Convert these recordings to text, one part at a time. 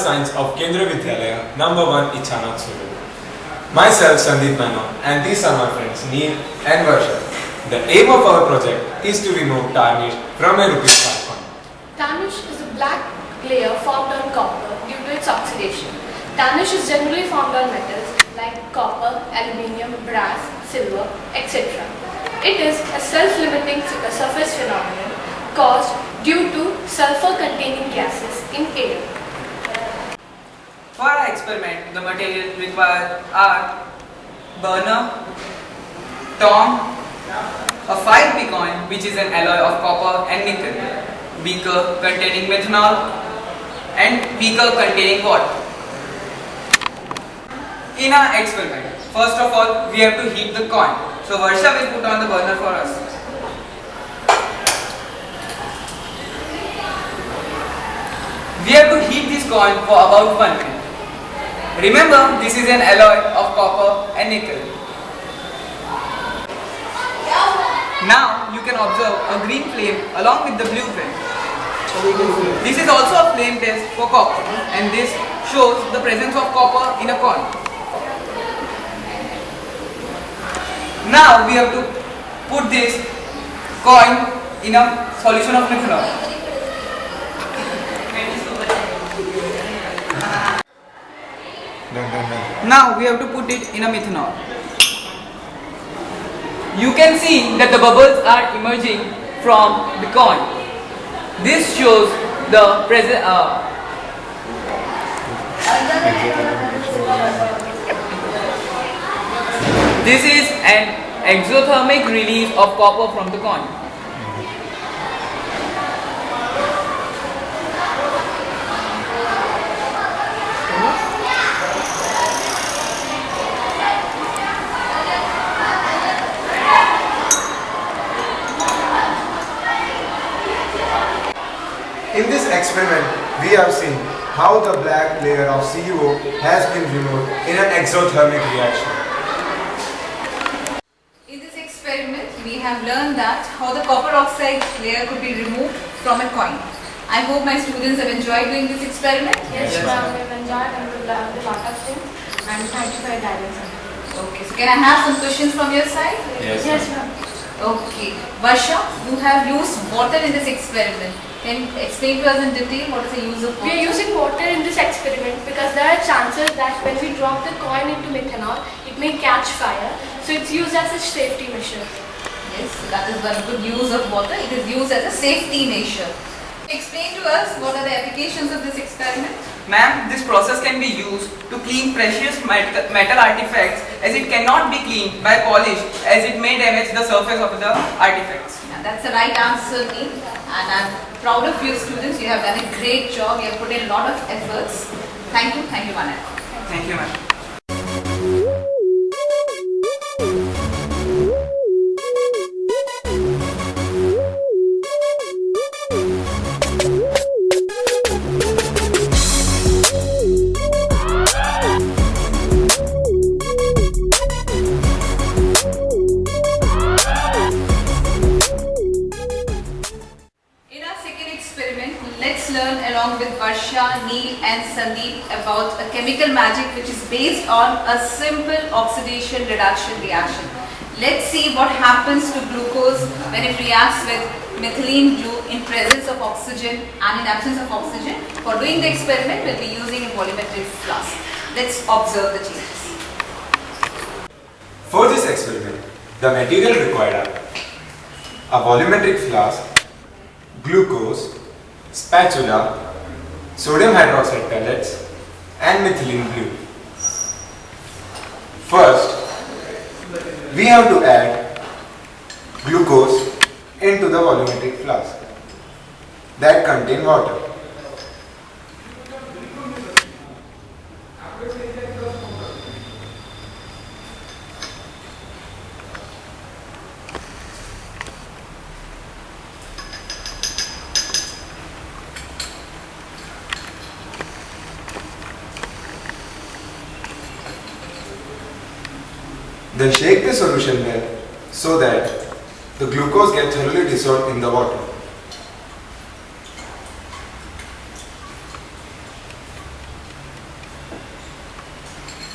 Science of Kendra Vidyalaya, number 1 Ichana Suru. Myself Sandeep Menon, and these are my friends Neil and Varsha. The aim of our project is to remove tarnish from a rupee coin. Tarnish is a black layer formed on copper due to its oxidation. Tarnish is generally found on metals like copper, aluminium, brass, silver, etc. It is a self-limiting surface phenomenon caused due to sulfur-containing gases in air. For our experiment, the material required are burner, tong, a 5p coin which is an alloy of copper and nickel, beaker containing methanol and beaker containing water. In our experiment, first of all we have to heat the coin. So Varsha will put on the burner for us. We have to heat this coin for about 1 minute. Remember, this is an alloy of copper and nickel. Now you can observe a green flame along with the blue flame. This is also a flame test for copper, and this shows the presence of copper in a coin. Now we have to put this coin in a solution of methanol. Now we have to put it in a methanol. You can see that the bubbles are emerging from the coin. This shows the present. This is an exothermic release of copper from the coin. In this experiment, we have seen how the black layer of CuO has been removed in an exothermic reaction. In this experiment, we have learned that how the copper oxide layer could be removed from a coin. I hope my students have enjoyed doing this experiment. Yes, ma'am, we have enjoyed and we learned a lot of things. And thank you for your guidance. Okay, so can I have some questions from your side? Yes, ma'am. Okay, Varsha, you have used water in this experiment. Can you explain to us in detail what is the use of water? We are using water in this experiment because there are chances that when we drop the coin into methanol, it may catch fire. So it's used as a safety measure. Yes, that is one good use of water. It is used as a safety measure. Explain to us what are the applications of this experiment? Ma'am, this process can be used to clean precious metal artifacts, as it cannot be cleaned by polish, as it may damage the surface of the artifacts. Yeah, that's the right answer, Neil. And I'm proud of you students. You have done a great job. You have put in a lot of efforts. Thank you, Vanet. Thank you, ma'am. Learn along with Varsha, Neil and Sandeep about a chemical magic which is based on a simple oxidation reduction reaction. Let's see what happens to glucose when it reacts with methylene blue in presence of oxygen and in absence of oxygen. For doing the experiment, we'll be using a volumetric flask. Let's observe the changes. For this experiment, the material required are a volumetric flask, glucose, spatula, sodium hydroxide pellets and methylene blue. First, we have to add glucose into the volumetric flask that contain water. Then shake the solution well so that the glucose gets thoroughly dissolved in the water.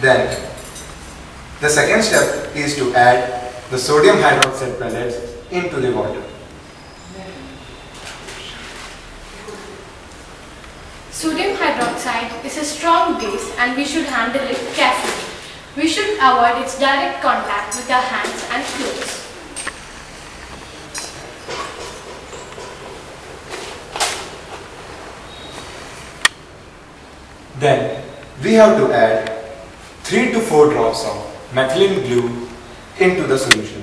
Then the second step is to add the sodium hydroxide pellets into the water. Sodium hydroxide is a strong base and we should handle it carefully. We should avoid its direct contact with our hands and clothes. Then we have to add 3 to 4 drops of methylene blue into the solution.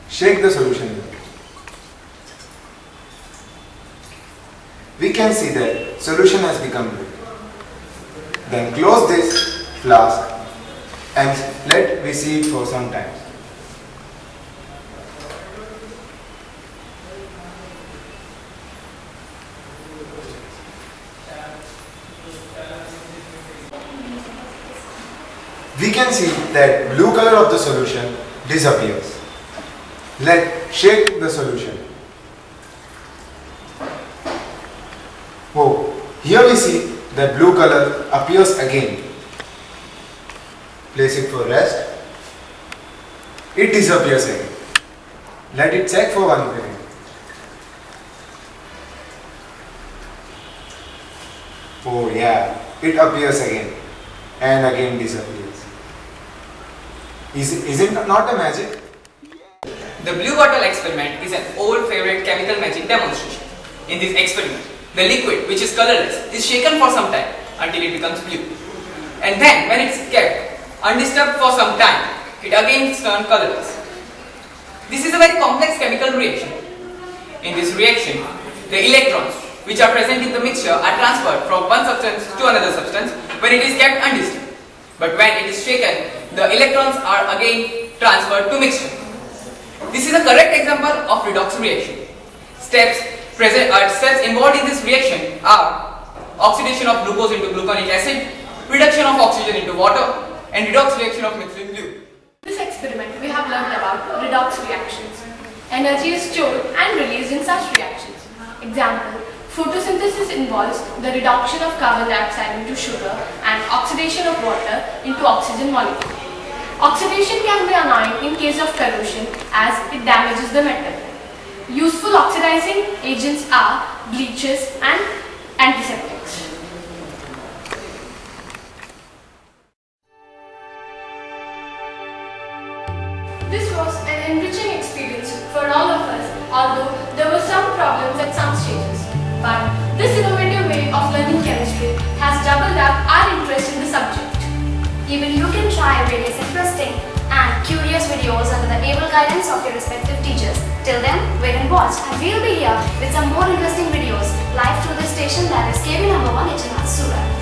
Shake the solution. We can see that solution has become blue. Then close this flask and let we see it for some time. We can see that blue color of the solution disappears. Let's shake the solution. Oh, here we see that blue color appears again. Place it for rest. It disappears again. Let it check for 1 minute. Oh yeah, it appears again and again disappears. Is it not a magic? The blue bottle experiment is an old favorite chemical magic demonstration. In this experiment, the liquid, which is colorless, is shaken for some time until it becomes blue. And then when it is kept undisturbed for some time, it again turns colorless. This is a very complex chemical reaction. In this reaction, the electrons which are present in the mixture are transferred from one substance to another substance when it is kept undisturbed. But when it is shaken, the electrons are again transferred to mixture. This is a correct example of redox reaction. Steps involved in this reaction are oxidation of glucose into gluconic acid, reduction of oxygen into water, and redox reaction of methylene blue. In this experiment, we have learned about redox reactions. Energy is stored and released in such reactions. Example, photosynthesis involves the reduction of carbon dioxide into sugar and oxidation of water into oxygen molecule. Oxidation can be annoying in case of corrosion as it damages the metal. Useful oxidizing agents are bleaches and antiseptics. This was an enriching experience for all of us, although there were some problems at some stages. But this innovative way of learning chemistry has doubled up our interest in the subject. Even you can try various interesting and curious videos under the able guidance of your respective teachers. Till then, wait and watch, and we'll be here with some more interesting videos live through the station, that is KB number 1 HNR Surat.